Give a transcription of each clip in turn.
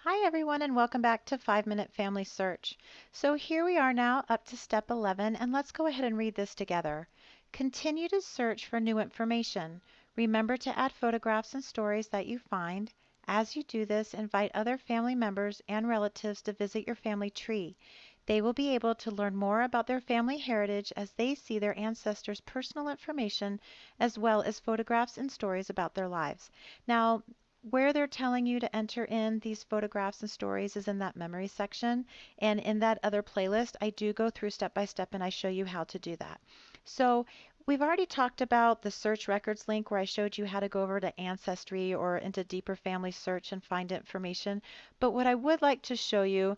Hi everyone and welcome back to 5 Minute Family Search. So here we are now up to step 11 and let's go ahead and read this together. Continue to search for new information. Remember to add photographs and stories that you find. As you do this, invite other family members and relatives to visit your family tree. They will be able to learn more about their family heritage as they see their ancestors' personal information as well as photographs and stories about their lives. Now, where they're telling you to enter in these photographs and stories is in that memory section. And in that other playlist, I do go through step by step and I show you how to do that. So we've already talked about the search records link where I showed you how to go over to Ancestry or into deeper family search and find information. But what I would like to show you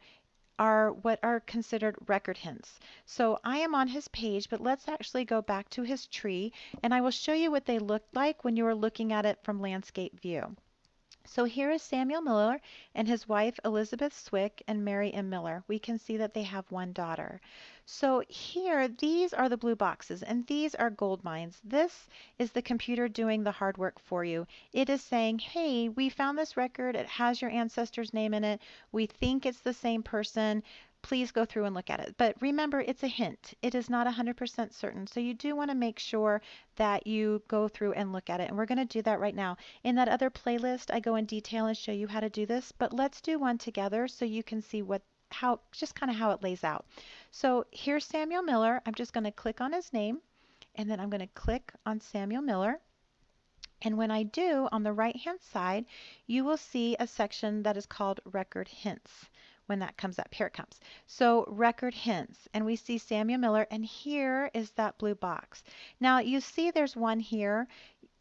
are what are considered record hints. So I am on his page, but let's actually go back to his tree and I will show you what they looked like when you were looking at it from landscape view. So here is Samuel Miller and his wife Elizabeth Swick and Mary M. Miller. We can see that they have one daughter. So here, these are the blue boxes and these are gold mines. This is the computer doing the hard work for you. It is saying, hey, we found this record. It has your ancestor's name in it. We think it's the same person. Please go through and look at it. But remember, it's a hint. It is not 100% certain. So you do want to make sure that you go through and look at it. And we're going to do that right now. In that other playlist, I go in detail and show you how to do this, but let's do one together so you can see how, just kind of how it lays out. So here's Samuel Miller. I'm just going to click on his name and then I'm going to click on Samuel Miller. And when I do, on the right-hand side, you will see a section that is called Record Hints. When that comes up, here it comes. So Record Hints, and we see Samuel Miller, and here is that blue box. Now you see there's one here.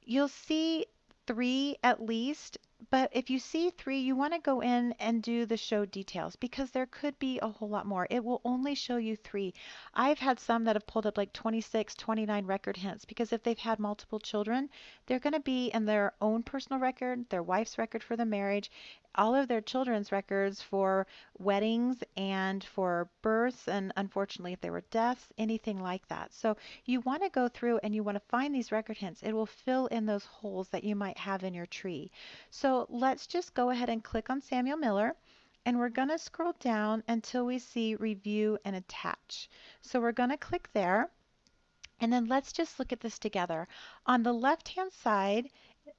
You'll see three at least, but if you see three, you want to go in and do the show details because there could be a whole lot more. It will only show you three. I've had some that have pulled up like 26, 29 record hints because if they've had multiple children, they're going to be in their own personal record, their wife's record for the marriage, all of their children's records for weddings and for births, and unfortunately, if there were deaths, anything like that. So you want to go through and you want to find these record hints. It will fill in those holes that you might have in your tree. So let's just go ahead and click on Samuel Miller and we're going to scroll down until we see review and attach. So we're going to click there and then let's just look at this together. On the left hand side,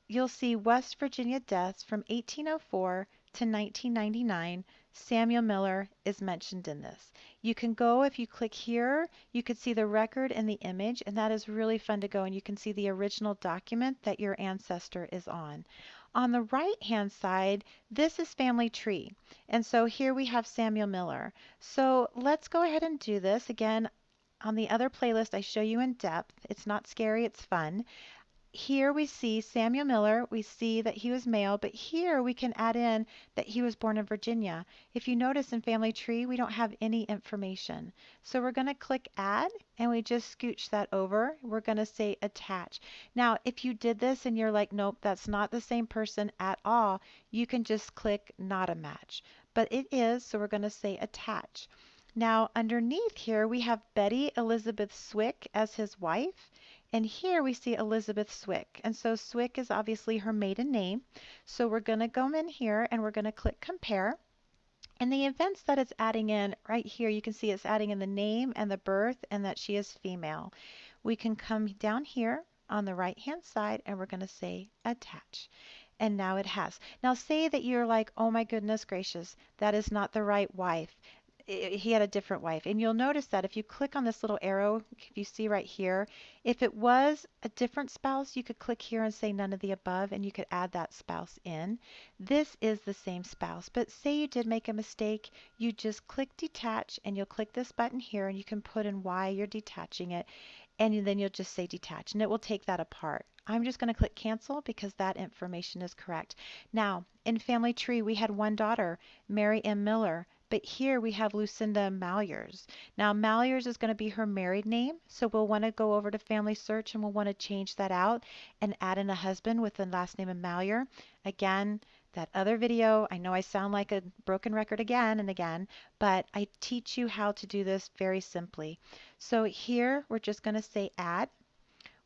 you'll see West Virginia deaths from 1804 to 1999. Samuel Miller is mentioned in this. You can go, if you click here, you could see the record and the image, and that is really fun to go, and you can see the original document that your ancestor is on. On the right-hand side, this is Family Tree, and so here we have Samuel Miller. So let's go ahead and do this. Again, on the other playlist, I show you in depth. It's not scary, it's fun. Here we see Samuel Miller. We see that he was male, but here we can add in that he was born in Virginia. If you notice in Family Tree, we don't have any information. So we're going to click Add, and we just scooch that over. We're going to say Attach. Now, if you did this and you're like, nope, that's not the same person at all, you can just click Not a Match. But it is, so we're going to say Attach. Now, underneath here, we have Betty Elizabeth Swick as his wife. And here we see Elizabeth Swick. And so Swick is obviously her maiden name. So we're going to go in here and we're going to click Compare. And the events that it's adding in right here, you can see it's adding in the name and the birth and that she is female. We can come down here on the right hand side and we're going to say Attach. And now it has. Now say that you're like, oh my goodness gracious, that is not the right wife. He had a different wife. And you'll notice that if you click on this little arrow, if you see right here, if it was a different spouse, you could click here and say none of the above and you could add that spouse in. This is the same spouse, but say you did make a mistake, you just click detach and you'll click this button here and you can put in why you're detaching it and then you'll just say detach and it will take that apart. I'm just going to click cancel because that information is correct. Now, in Family Tree, we had one daughter, Mary M. Miller. But here we have Lucinda Malyers. Now Malyers is going to be her married name, so we'll want to go over to Family Search and we'll want to change that out and add in a husband with the last name of Malyer. Again, that other video, I know I sound like a broken record again and again, but I teach you how to do this very simply. So here we're just going to say add.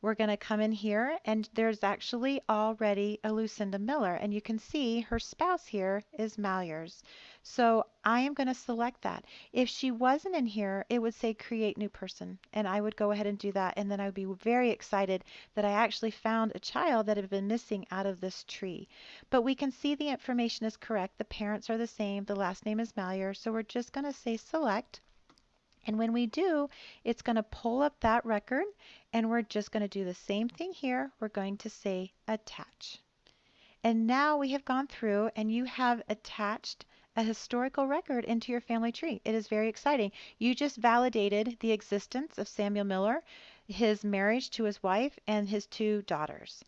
we're going to come in here and there's actually already a Lucinda Miller and you can see her spouse here is Malyers. So I am going to select that. If she wasn't in here, it would say create new person and I would go ahead and do that and then I would be very excited that I actually found a child that had been missing out of this tree. But we can see the information is correct. The parents are the same. The last name is Malyer. So we're just going to say select. And when we do, it's going to pull up that record and we're just going to do the same thing here. We're going to say attach. And now we have gone through and you have attached a historical record into your family tree. It is very exciting. You just validated the existence of Samuel Miller, his marriage to his wife, and his two daughters.